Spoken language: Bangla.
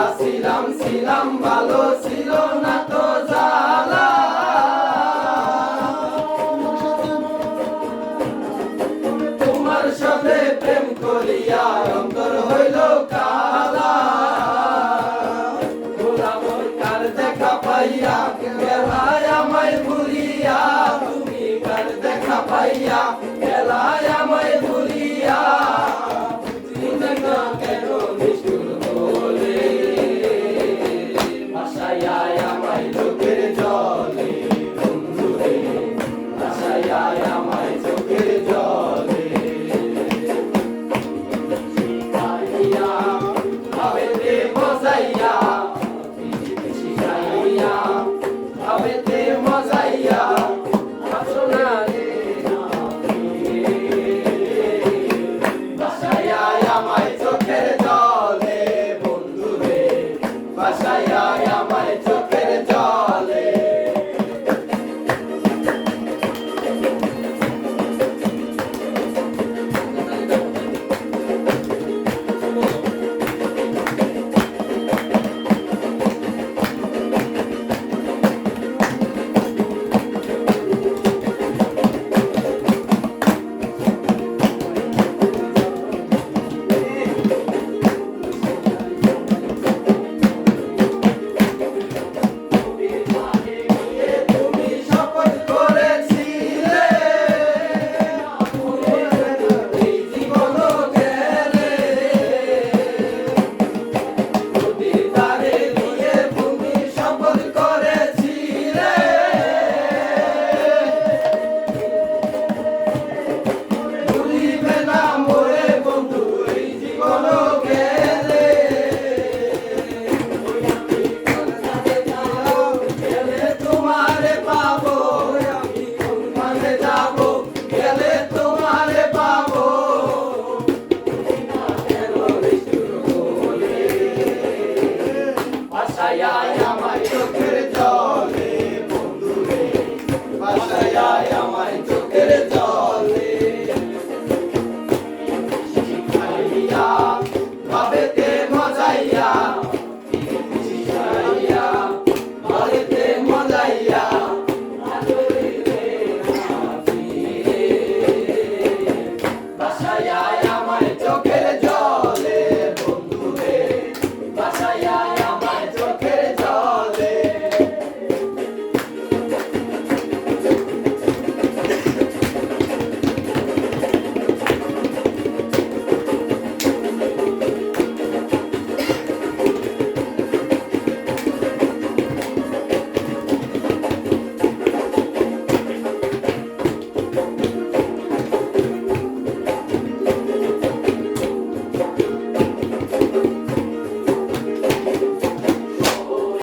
ছিলাম ভালো ছিল না তো জ্বালা তোমার সাথে প্রেম করিয়া অন্তর হইল কালা গোলামর কার দেখা পাইয়া গেলায় আমায় ভুলিয়া তুমি কার দেখা পাইয়া গেলায় আমায় ভুলিয়া কেন নিষ্ঠুর বলে ভাসাইয়ায় আমায় চোখের জলে বন্ধুরে ভাসাইয়ায় আমায় চোখের জলে শিখাইয়া ভাবেতে মজাইয়া শিখাইয়া ভাবেতে মজাইয়া ভাসনা রে ভাসাইয়ায় আমায় চোখের জলে বন্ধুরে ভাসাইয়ায় আমায় চোখের জলে তুমি শপথ করেছিলে এই জীবন গেলে নদীর ধারে নিয়ে তুমি শপথ করেছিলে ভুলিবে না মোরে বন্ধু এই জীবন গেলে গেলে তোমারে পাবো আমি কোনখানে যাব গেলে তোমারে পাবো কেন নিষ্ঠুর বলে ভাসাইয়ায় আমায় চোখের জলে বন্ধুরে ভাসাইয়ায় আমায় চোখের জলে শিখাইয়া ভাবেতে